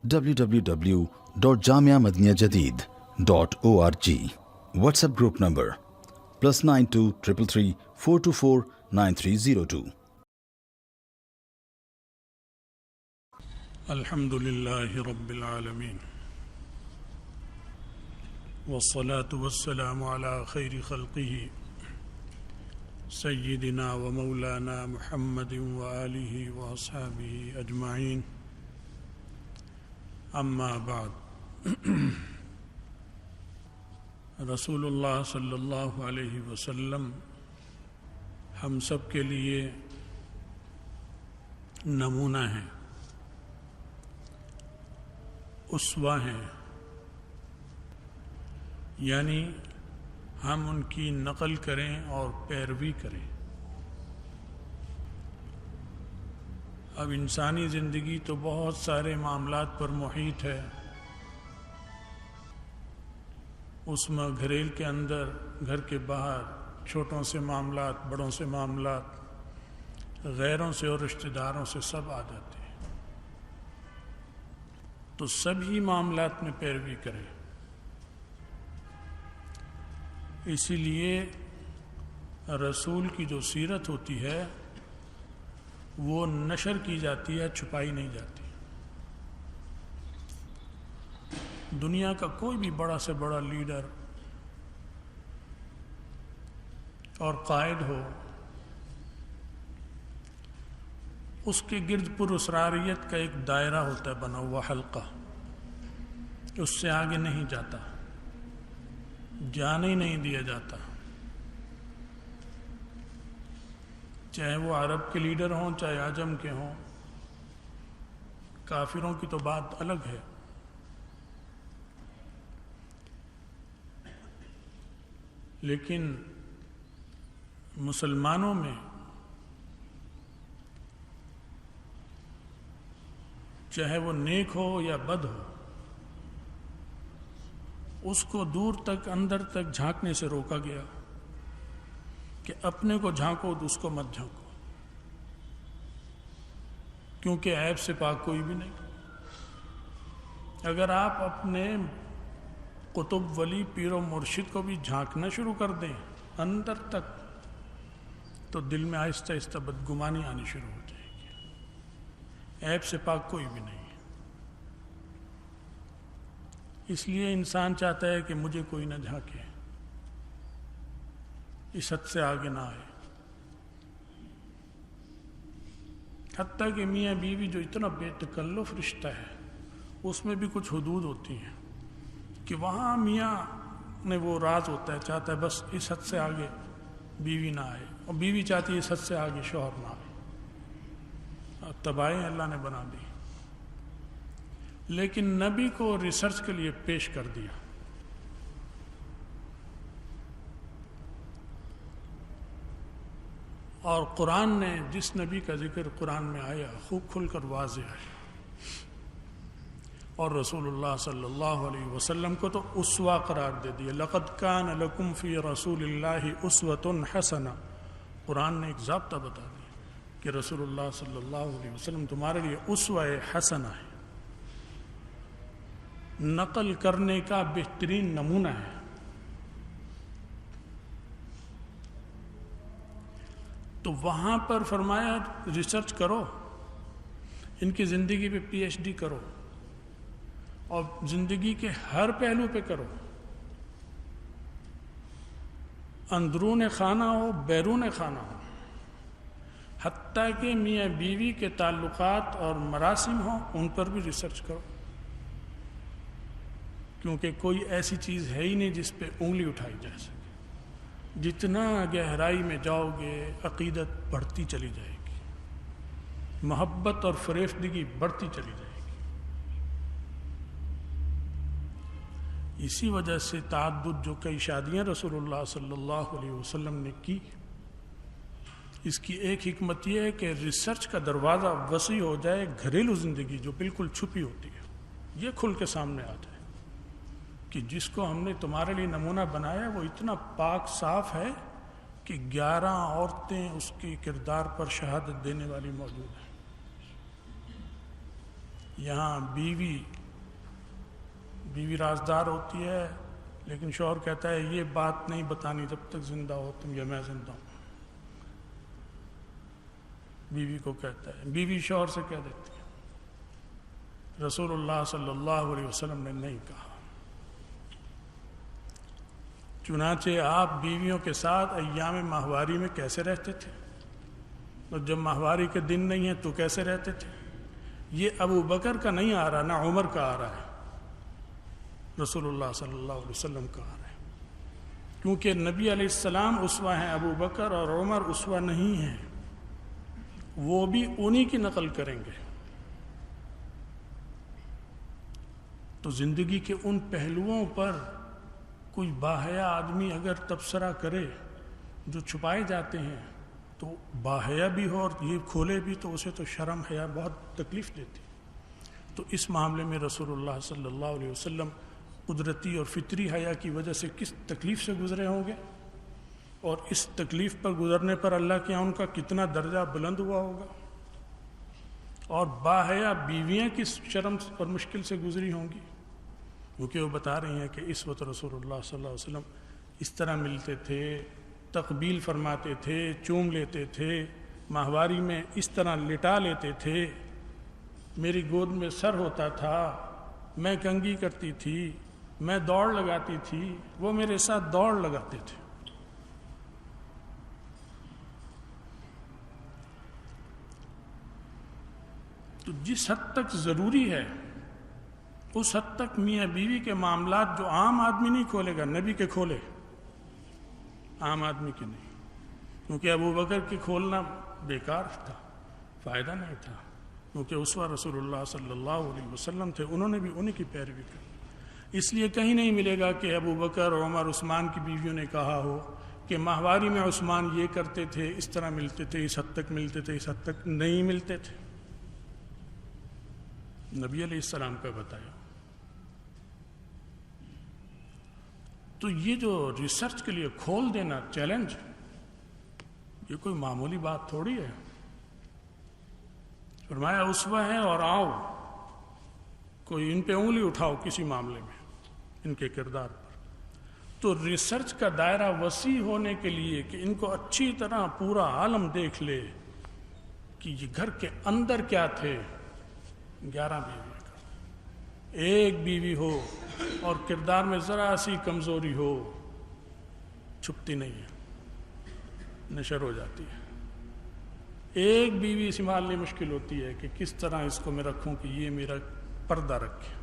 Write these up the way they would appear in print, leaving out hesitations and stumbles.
www.jamiamadiniyajadid.org. WhatsApp group number +92 333 424 9302. الحمد لله رب العالمين والصلاة والسلام على خير خلقه سيدنا ومولانا محمد وآله وأصحابه أجمعين. أما بعد، رسول اللہ صلی اللہ علیہ وسلم ہم سب کے لیے نمونہ ہیں، اسوہ ہیں، یعنی ہم ان کی نقل کریں اور پیروی کریں۔ اب انسانی زندگی تو بہت سارے معاملات پر محیط ہے، اس میں گھریل کے اندر، گھر کے باہر، چھوٹوں سے معاملات، بڑوں سے معاملات، غیروں سے اور رشتہ داروں سے سب آ جاتے ہیں، تو سبھی معاملات میں پیروی کریں۔ اسی لیے رسول کی جو سیرت ہوتی ہے وہ نشر کی جاتی ہے، چھپائی نہیں جاتی۔ دنیا کا کوئی بھی بڑا سے بڑا لیڈر اور قائد ہو، اس کے گرد پر اسراریت کا ایک دائرہ ہوتا ہے بنا ہوا، حلقہ، اس سے آگے نہیں جاتا، جانے ہی نہیں دیا جاتا، چاہے وہ عرب کے لیڈر ہوں چاہے عجم کے ہوں۔ کافروں کی تو بات الگ ہے، لیکن مسلمانوں میں چاہے وہ نیک ہو یا بد ہو، اس کو دور تک، اندر تک جھانکنے سے روکا گیا کہ اپنے کو جھانکو، اس کو مت جھانکو، کیونکہ عیب سے پاک کوئی بھی نہیں۔ اگر آپ اپنے قطب، ولی، پیر و مرشد کو بھی جھانکنا شروع کر دیں اندر تک، تو دل میں آہستہ آہستہ بدگمانی آنی شروع ہو جائے گی۔ عیب سے پاک کوئی بھی نہیں ہے، اس لیے انسان چاہتا ہے کہ مجھے کوئی نہ جھانکے، اس حد سے آگے نہ آئے۔ حتیٰ کہ میاں بیوی جو اتنا بے تکلف رشتہ ہے، اس میں بھی کچھ حدود ہوتی ہیں کہ وہاں میاں نے وہ راز ہوتا ہے، چاہتا ہے بس اس حد سے آگے بیوی نہ آئے، اور بیوی چاہتی ہے اس حد سے آگے شوہر نہ آئے۔ تباہی اللہ نے بنا دی، لیکن نبی کو ریسرچ کے لیے پیش کر دیا۔ اور قرآن نے جس نبی کا ذکر قرآن میں آیا خوب کھل کر واضح ہے، اور رسول اللہ صلی اللہ علیہ وسلم کو تو اسوہ قرار دے دیا۔ لقد کان لکم فی رسول اللہ اسوۃ حسنہ، قرآن نے ایک ضابطہ بتا دیا کہ رسول اللہ صلی اللہ علیہ وسلم تمہارے لیے اسوہ حسنہ ہے، نقل کرنے کا بہترین نمونہ ہے۔ تو وہاں پر فرمایا ریسرچ کرو، ان کی زندگی پہ پی ایچ ڈی کرو، اور زندگی کے ہر پہلو پہ کرو، اندرون خانہ ہو، بیرون خانہ ہو، حتیٰ کہ میاں بیوی کے تعلقات اور مراسم ہوں، ان پر بھی ریسرچ کرو، کیونکہ کوئی ایسی چیز ہے ہی نہیں جس پہ انگلی اٹھائی جا سکے۔ جتنا گہرائی میں جاؤ گے عقیدت بڑھتی چلی جائے گی، محبت اور فریفتگی بڑھتی چلی جائے گی۔ اسی وجہ سے تعدد جو کئی شادیاں رسول اللہ صلی اللہ علیہ وسلم نے کی، اس کی ایک حکمت یہ ہے کہ ریسرچ کا دروازہ وسیع ہو جائے، گھریلو زندگی جو بالکل چھپی ہوتی ہے یہ کھل کے سامنے آ جائے کہ جس کو ہم نے تمہارے لیے نمونہ بنایا وہ اتنا پاک صاف ہے کہ 11 عورتیں اس کے کردار پر شہادت دینے والی موجود ہیں۔ یہاں بیوی رازدار ہوتی ہے، لیکن شوہر کہتا ہے یہ بات نہیں بتانی جب تک زندہ ہو تم یا میں زندہ ہوں. بیوی کو کہتا ہے، بیوی شوہر سے کہہ دیتی ہے. رسول اللہ صلی اللہ علیہ وسلم نے نہیں کہا. چنانچہ آپ بیویوں کے ساتھ ایام ماہواری میں کیسے رہتے تھے؟ اور جب ماہواری کے دن نہیں ہیں تو کیسے رہتے تھے؟ یہ ابو بکر کا نہیں آ رہا، نہ عمر کا آ رہا ہے، رسول اللہ صلی اللہ علیہ وسلم کا آ رہا ہے. کیونکہ نبی علیہ السلام اسوہ ہیں، ابو بکر اور عمر اسوہ نہیں ہیں، وہ بھی انہی کی نقل کریں گے. تو زندگی کے ان پہلوؤں پر کوئی باحیا آدمی اگر تبصرہ کرے جو چھپائے جاتے ہیں، تو باحیا بھی ہو اور یہ کھولے بھی، تو اسے تو شرم حیا بہت تکلیف دیتی. تو اس معاملے میں رسول اللہ صلی اللہ علیہ وسلم قدرتی اور فطری حیا کی وجہ سے کس تکلیف سے گزرے ہوں گے، اور اس تکلیف پر گزرنے پر اللہ کے یہاں ان کا کتنا درجہ بلند ہوا ہوگا. اور باحیا بیویاں کس شرم اور مشکل سے گزری ہوں گی، کیونکہ وہ بتا رہی ہیں کہ اس وقت رسول اللہ صلی اللہ علیہ وسلم اس طرح ملتے تھے، تقبیل فرماتے تھے، چوم لیتے تھے، ماہواری میں اس طرح لٹا لیتے تھے، میری گود میں سر ہوتا تھا، میں کنگھی کرتی تھی، میں دوڑ لگاتی تھی، وہ میرے ساتھ دوڑ لگاتے تھے. تو جس حد تک ضروری ہے اس حد تک میاں بیوی کے معاملات جو عام آدمی نہیں کھولے گا، نبی کے کھولے، عام آدمی کے نہیں. کیونکہ ابو بکر کے کھولنا بیکار تھا، فائدہ نہیں تھا، کیونکہ اسوہ رسول اللہ صلی اللہ علیہ وسلم تھے، انہوں نے بھی انہی کی پیروی کی. اس لیے کہیں نہیں ملے گا کہ ابو بکر عمر عثمان کی بیویوں نے کہا ہو کہ ماہواری میں عثمان یہ کرتے تھے، اس طرح ملتے تھے، اس حد تک ملتے تھے، اس حد تک نہیں ملتے تھے. نبی علیہ السلام کا بتایا. تو یہ جو ریسرچ کے لیے کھول دینا چیلنج، یہ کوئی معمولی بات تھوڑی ہے. فرمایا اسوہ ہیں اور آؤ کوئی ان پہ انگلی اٹھاؤ کسی معاملے میں ان کے کردار پر. تو ریسرچ کا دائرہ وسیع ہونے کے لیے کہ ان کو اچھی طرح پورا عالم دیکھ لے کہ یہ گھر کے اندر کیا تھے. 11 بیوی کا ایک بیوی ہو اور کردار میں ذرا سی کمزوری ہو، چھپتی نہیں ہے، نشر ہو جاتی ہے. ایک بیوی سنبھالنی مشکل ہوتی ہے کہ کس طرح اس کو میں رکھوں کہ یہ میرا پردہ رکھے،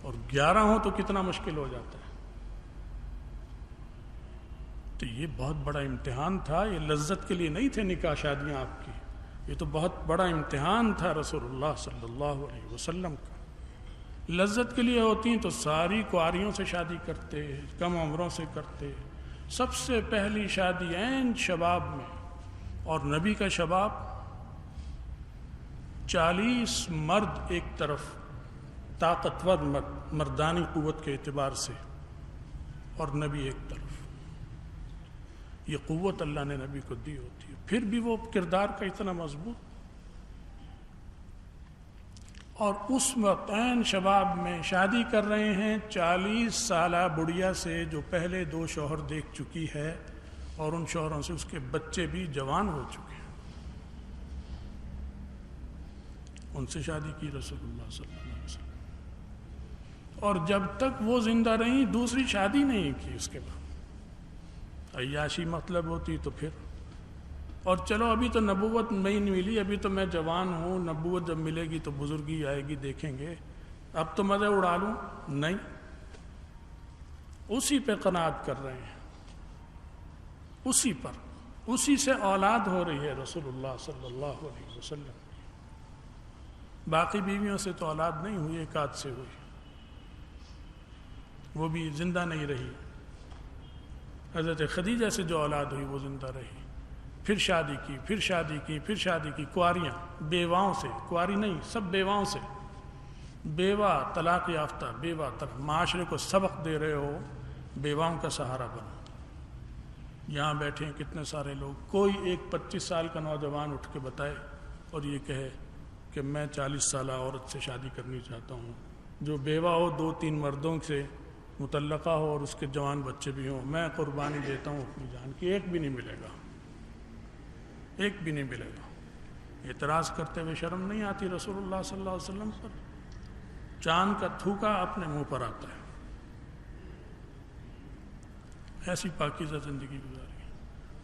اور 11 ہوں تو کتنا مشکل ہو جاتا ہے. تو یہ بہت بڑا امتحان تھا. یہ لذت کے لیے نہیں تھے نکاح شادیاں آپ کی، یہ تو بہت بڑا امتحان تھا رسول اللہ صلی اللہ علیہ وسلم کا. لذت کے لیے ہوتی تو ساری کنواریوں سے شادی کرتے، کم عمروں سے کرتے. سب سے پہلی شادی عین شباب میں، اور نبی کا شباب 40 مرد ایک طرف، طاقتور مردانی قوت کے اعتبار سے، اور نبی ایک طرف. یہ قوت اللہ نے نبی کو دی ہوتی ہے، پھر بھی وہ کردار کا اتنا مضبوط. اور اس وقت عین شباب میں شادی کر رہے ہیں 40 سالہ بڑھیا سے جو پہلے 2 شوہر دیکھ چکی ہے، اور ان شوہروں سے اس کے بچے بھی جوان ہو چکے ہیں. ان سے شادی کی رسول اللہ صلی اللہ علیہ وسلم. اور جب تک وہ زندہ رہیں دوسری شادی نہیں کی. اس کے بعد عیاشی مطلب ہوتی تو پھر، اور چلو ابھی تو نبوت نہیں ملی، ابھی تو میں جوان ہوں، نبوت جب ملے گی تو بزرگی آئے گی، دیکھیں گے، اب تو مزے اڑا لوں. نہیں، اسی پہ قناعت کر رہے ہیں، اسی پر، اسی سے اولاد ہو رہی ہے رسول اللہ صلی اللہ علیہ وسلم. باقی بیویوں سے تو اولاد نہیں ہوئی، ایک آدھ سے ہوئی، وہ بھی زندہ نہیں رہی. حضرت خدیجہ سے جو اولاد ہوئی وہ زندہ رہی. پھر شادی کی، پھر شادی کی، پھر شادی کی. کنواریاں، بیواؤں سے، کنواری نہیں سب بیواؤں سے. بیوہ طلاق یافتہ، بیوہ معاشرے کو سبق دے رہے ہو، بیواؤں کا سہارا بنو. یہاں بیٹھے ہیں کتنے سارے لوگ، کوئی ایک 25 سال کا نوجوان اٹھ کے بتائے اور یہ کہے کہ میں 40 سالہ عورت سے شادی کرنی چاہتا ہوں، جو بیوہ ہو 2-3 مردوں سے متعلقہ ہو اور اس کے جوان بچے بھی ہوں، میں قربانی دیتا ہوں اپنی جان کی، ایک بھی نہیں ملے گا، ایک بھی نہیں ملے گا۔ اعتراض کرتے ہوئے شرم نہیں آتی رسول اللہ صلی اللہ علیہ وسلم پر؟ چاند کا تھوکا اپنے منہ پر آتا ہے۔ ایسی پاکیزہ زندگی گزاری،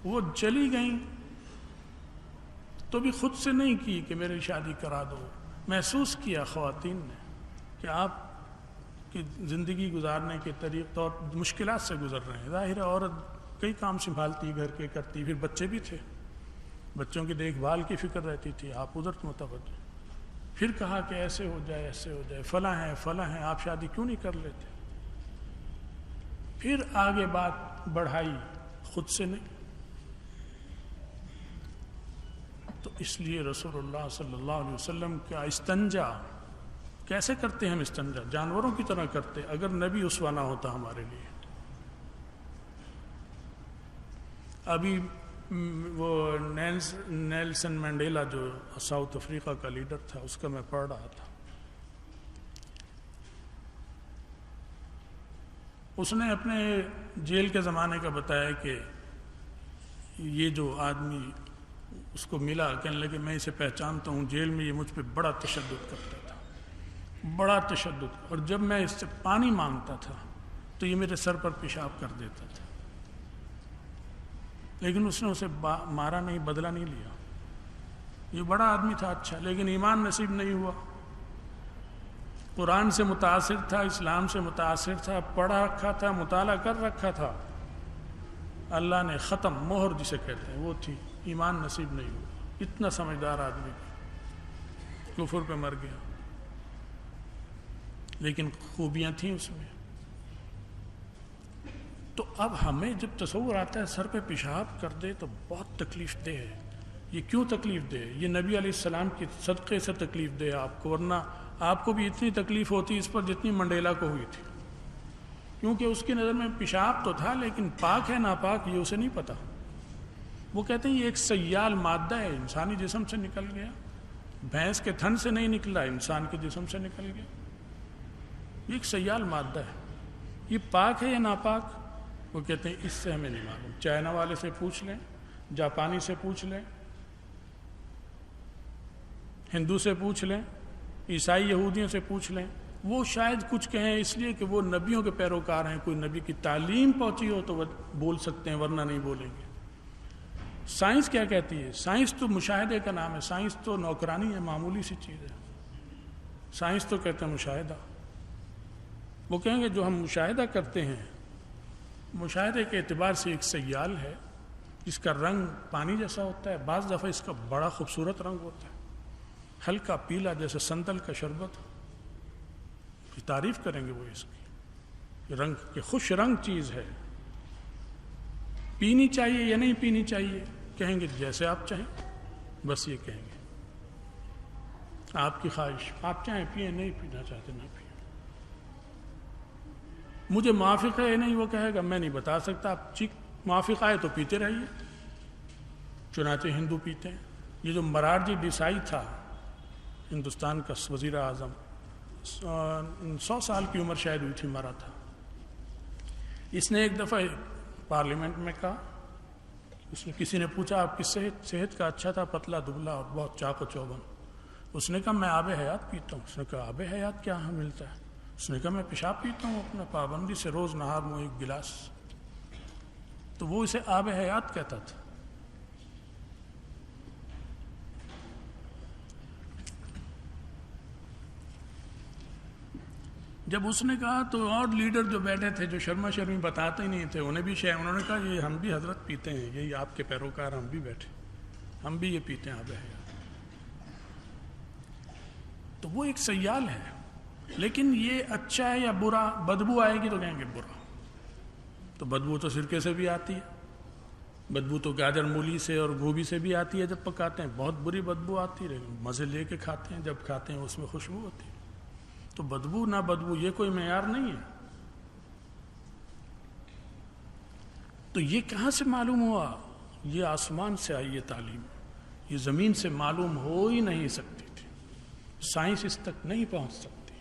وہ چلی گئیں تو بھی خود سے نہیں کی کہ میری شادی کرا دو، محسوس کیا خواتین نے کہ آپ کی زندگی گزارنے کے طریق اور مشکلات سے گزر رہے ہیں۔ ظاہر ہے عورت کئی کام سنبھالتی، گھر کے کرتی، پھر بچے بھی تھے، بچوں کی دیکھ بھال کی فکر رہتی تھی، آپ ادھر متوجہ۔ پھر کہا کہ ایسے ہو جائے، ایسے ہو جائے، فلاں ہیں، آپ شادی کیوں نہیں کر لیتے؟ پھر آگے بات بڑھائی، خود سے نہیں۔ تو اس لیے رسول اللہ صلی اللہ علیہ وسلم کا استنجا کیسے کرتے ہیں؟ ہم استنجا جانوروں کی طرح کرتے، اگر نبی اسوہ نہ ہوتا ہمارے لیے۔ ابھی وہ نیلسن مینڈیلا جو ساؤتھ افریقہ کا لیڈر تھا، اس کا میں پڑھ رہا تھا، اس نے اپنے جیل کے زمانے کا بتایا کہ یہ جو آدمی اس کو ملا، کہنے لگے میں اسے پہچانتا ہوں، جیل میں یہ مجھ پہ بڑا تشدد کرتا تھا، بڑا تشدد، اور جب میں اس سے پانی مانگتا تھا تو یہ میرے سر پر پیشاب کر دیتا تھا، لیکن اس نے اسے مارا نہیں، بدلہ نہیں لیا۔ یہ بڑا آدمی تھا، اچھا، لیکن ایمان نصیب نہیں ہوا۔ قرآن سے متاثر تھا، اسلام سے متاثر تھا، پڑھا رکھا تھا، مطالعہ کر رکھا تھا، اللہ نے ختم مہر جسے کہتے ہیں وہ تھی، ایمان نصیب نہیں ہوا۔ اتنا سمجھدار آدمی کفر پہ مر گیا، لیکن خوبیاں تھیں اس میں۔ تو اب ہمیں جب تصور آتا ہے سر پہ پیشاب کر دے تو بہت تکلیف دہ ہے۔ یہ کیوں تکلیف دہ ہے؟ یہ نبی علیہ السلام کی صدقے سے تکلیف دہ ہے آپ کو، ورنہ آپ کو بھی اتنی تکلیف ہوتی اس پر جتنی منڈیلا کو ہوئی تھی، کیونکہ اس کی نظر میں پیشاب تو تھا لیکن پاک ہے ناپاک یہ اسے نہیں پتا۔ وہ کہتے ہیں یہ ایک سیال مادہ ہے، انسانی جسم سے نکل گیا، بھینس کے تھن سے نہیں نکلا، انسان کے جسم سے نکل گیا، یہ ایک سیال مادہ ہے، یہ پاک ہے یا ناپاک؟ وہ کہتے ہیں اس سے ہمیں نہیں معلوم، چائنا والے سے پوچھ لیں، جاپانی سے پوچھ لیں، ہندو سے پوچھ لیں، عیسائی یہودیوں سے پوچھ لیں، وہ شاید کچھ کہیں اس لیے کہ وہ نبیوں کے پیروکار ہیں، کوئی نبی کی تعلیم پہنچی ہو تو وہ بول سکتے ہیں، ورنہ نہیں بولیں گے۔ سائنس کیا کہتی ہے؟ سائنس تو مشاہدے کا نام ہے، سائنس تو نوکرانی ہے، معمولی سی چیز ہے، سائنس تو کہتے ہیں مشاہدہ۔ وہ کہیں گے جو ہم مشاہدہ کرتے ہیں، مشاہدے کے اعتبار سے ایک سیال ہے، اس کا رنگ پانی جیسا ہوتا ہے، بعض دفعہ اس کا بڑا خوبصورت رنگ ہوتا ہے، ہلکا پیلا جیسے سندل کا شربت، تعریف کریں گے وہ اس کی رنگ کی خوش رنگ چیز ہے، پینی چاہیے یا نہیں پینی چاہیے؟ کہیں گے جیسے آپ چاہیں، بس یہ کہیں گے، آپ کی خواہش، آپ چاہیں پئیں، نہیں پینا چاہتے نہ پئیں، مجھے موافق ہے نہیں، وہ کہے گا میں نہیں بتا سکتا، آپ موافق آئے تو پیتے رہیے۔ چنانچہ ہندو پیتے ہیں۔ یہ جو مرارجی دیسائی تھا ہندوستان کا وزیر اعظم، 100 سال کی عمر شاید ہوئی تھی، مرا تھا، اس نے ایک دفعہ پارلیمنٹ میں کہا، اس نے کسی نے پوچھا آپ کی صحت کا اچھا تھا، پتلا دبلا اور بہت چاق و چوبن، اس نے کہا میں آب حیات پیتا ہوں۔ اس نے کہا آب حیات کیا ہمیں ملتا ہے؟ اس نے کہا میں پیشاب پیتا ہوں اپنا پابندی سے، روز نہار میں 1 گلاس، تو وہ اسے آب حیات کہتا تھا۔ جب اس نے کہا تو اور لیڈر جو بیٹھے تھے، جو شرما شرمی بتاتے ہی نہیں تھے، انہیں بھی انہوں نے کہا یہ ہم بھی حضرت پیتے ہیں، یہی آپ کے پیروکار ہم بھی بیٹھے، ہم بھی یہ پیتے ہیں آب حیات۔ تو وہ ایک سیال ہے، لیکن یہ اچھا ہے یا برا؟ بدبو آئے گی تو کہیں گے برا، تو بدبو تو سرکے سے بھی آتی ہے، بدبو تو گاجر مولی سے اور گوبھی سے بھی آتی ہے، جب پکاتے ہیں بہت بری بدبو آتی ہے، لیکن مزے لے کے کھاتے ہیں، جب کھاتے ہیں اس میں خوشبو ہوتی ہے۔ تو بدبو نہ بدبو یہ کوئی معیار نہیں ہے۔ تو یہ کہاں سے معلوم ہوا؟ یہ آسمان سے آئی یہ تعلیم، یہ زمین سے معلوم ہو ہی نہیں سکتی تھی۔ سائنس اس تک نہیں پہنچ سکتی،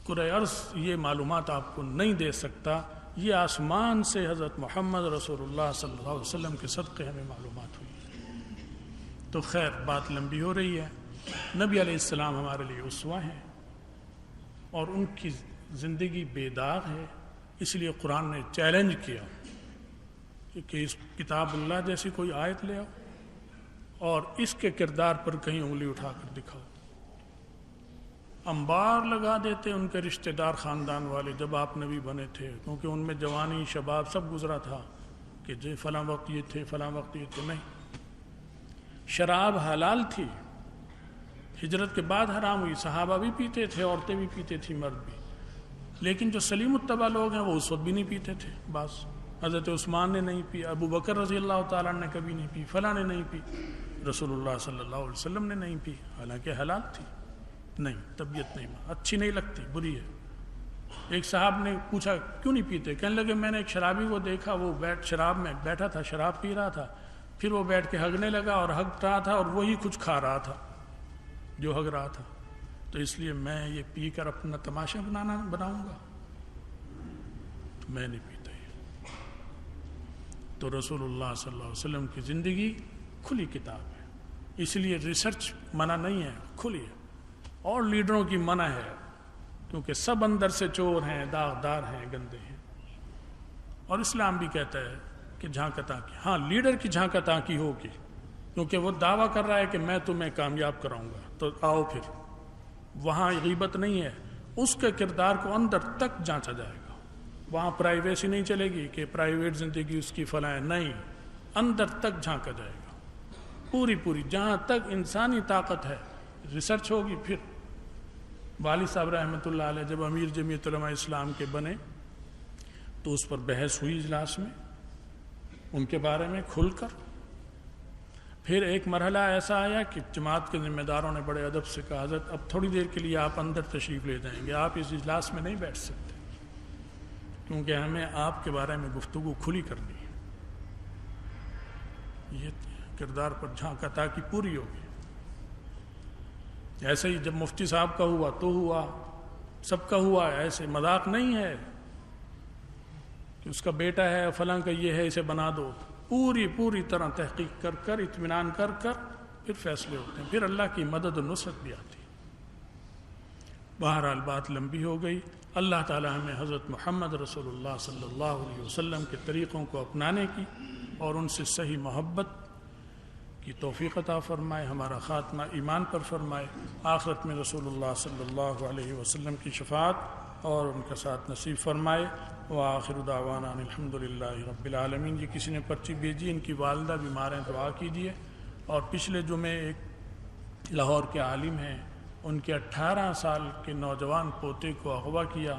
کرۂ ارض یہ معلومات آپ کو نہیں دے سکتا، یہ آسمان سے حضرت محمد رسول اللہ صلی اللہ علیہ وسلم کے صدقے ہمیں معلومات ہوئی۔ تو خیر بات لمبی ہو رہی ہے، نبی علیہ السلام ہمارے لیے اسوہ ہیں اور ان کی زندگی بے داغ ہے، اس لیے قرآن نے چیلنج کیا کہ اس کتاب اللہ جیسی کوئی آیت لے آؤ اور اس کے کردار پر کہیں انگلی اٹھا کر دکھاؤ۔ انبار لگا دیتے ان کے رشتہ دار خاندان والے جب آپ نبی بنے تھے، کیونکہ ان میں جوانی شباب سب گزرا تھا کہ جی فلاں وقت یہ تھے فلاں وقت یہ تھے۔ نہیں، شراب حلال تھی، ہجرت کے بعد حرام ہوئی، صحابہ بھی پیتے تھے، عورتیں بھی پیتے تھیں، مرد بھی، لیکن جو سلیم الطبع لوگ ہیں وہ اس وقت بھی نہیں پیتے تھے۔ بس حضرت عثمان نے نہیں پی، ابو بکر رضی اللہ تعالیٰ نے کبھی نہیں پی، فلاں نے نہیں پی، رسول اللہ صلی اللہ علیہ وسلم نے نہیں پی، حالانکہ حلال تھی۔ نہیں، طبیعت نہیں، اچھی نہیں لگتی، بری ہے۔ ایک صاحب نے پوچھا کیوں نہیں پیتے، کہنے لگے میں نے ایک شرابی کو دیکھا، وہ شراب میں بیٹھا تھا، شراب پی رہا تھا، پھر وہ بیٹھ کے ہگنے لگا اور ہگ رہا تھا اور وہی کچھ کھا رہا تھا جو ہگ رہا تھا، تو اس لیے میں یہ پی کر اپنا تماشا بناؤں گا، تو میں نہیں پیتا یہ۔ تو رسول اللہ صلی اللہ علیہ وسلم کی زندگی کھلی کتاب ہے، اس لیے ریسرچ منع نہیں ہے، کھلی ہے، اور لیڈروں کی منع ہے کیونکہ سب اندر سے چور ہیں، داغدار ہیں، گندے ہیں۔ اور اسلام بھی کہتا ہے کہ جھانکا تاکی، ہاں لیڈر کی جھانکا تاکی ہوگی، کیونکہ وہ دعویٰ کر رہا ہے کہ میں تمہیں کامیاب کراؤں گا، تو آؤ پھر، وہاں غیبت نہیں ہے، اس کے کردار کو اندر تک جانچا جائے گا، وہاں پرائیویسی نہیں چلے گی کہ پرائیویٹ زندگی اس کی فلاں، نہیں، اندر تک جھانکا جائے گا، پوری پوری، جہاں تک انسانی طاقت ہے ریسرچ ہوگی۔ پھر والد صاحب رحمۃ اللہ علیہ جب امیر جمعیت علماء اسلام کے بنے تو اس پر بحث ہوئی اجلاس میں، ان کے بارے میں کھل کر۔ پھر ایک مرحلہ ایسا آیا کہ جماعت کے ذمہ داروں نے بڑے ادب سے کہا حضرت اب تھوڑی دیر کے لیے آپ اندر تشریف لے جائیں گے، آپ اس اجلاس میں نہیں بیٹھ سکتے، کیونکہ ہمیں آپ کے بارے میں گفتگو کھلی کرنی ہے۔ یہ کردار پر جھانکا تاکی پوری ہوگی۔ ایسے ہی جب مفتی صاحب کا ہوا تو ہوا، سب کا ہوا، ایسے مذاق نہیں ہے کہ اس کا بیٹا ہے فلاں کا یہ ہے اسے بنا دو، پوری طرح تحقیق کر کر اطمینان کر کر پھر فیصلے ہوتے ہیں، پھر اللہ کی مدد و نصرت بھی آتی ہے۔ بہرحال بات لمبی ہو گئی، اللہ تعالی ہمیں حضرت محمد رسول اللہ صلی اللہ علیہ وسلم کے طریقوں کو اپنانے کی اور ان سے صحیح محبت کی توفیق عطا فرمائے، ہمارا خاتمہ ایمان پر فرمائے، آخرت میں رسول اللہ صلی اللہ علیہ وسلم کی شفاعت اور ان کا ساتھ نصیب فرمائے۔ وآخر دعوانا الحمدللہ رب العالمین۔ یہ کسی نے پرچی بھیجی، ان کی والدہ بیمار ہیں، دعا کیجیے۔ اور پچھلے جمعے ایک لاہور کے عالم ہیں، ان کے 18 سال کے نوجوان پوتے کو اغوا کیا،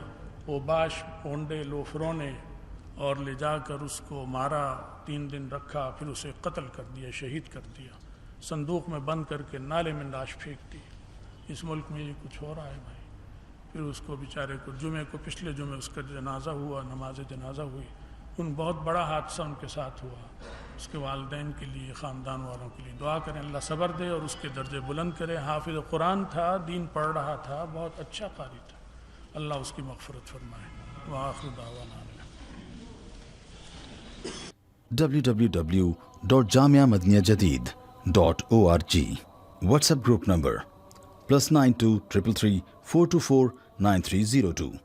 اوباش اونڈے لوفروں نے، اور لے جا کر اس کو مارا، 3 دن رکھا، پھر اسے قتل کر دیا، شہید کر دیا، صندوق میں بند کر کے نالے میں لاش پھینک دی۔ اس ملک میں یہ کچھ ہو رہا ہے بھائی۔ پھر اس کو بیچارے کو جمعے کو، پچھلے جمعے اس کا جنازہ ہوا، نماز جنازہ ہوئی۔ ان بہت بڑا حادثہ ان کے ساتھ ہوا۔ اس کے والدین کے لیے، خاندان والوں کے لیے دعا کریں، اللہ صبر دے اور اس کے درجے بلند کرے۔ حافظ قرآن تھا، دین پڑھ رہا تھا، بہت اچھا قاری تھا، اللہ اس کی مغفرت فرمائے۔ وآخر دعوانا www.jamiamadiniyajadid.org WhatsApp group number +92 333 424 9302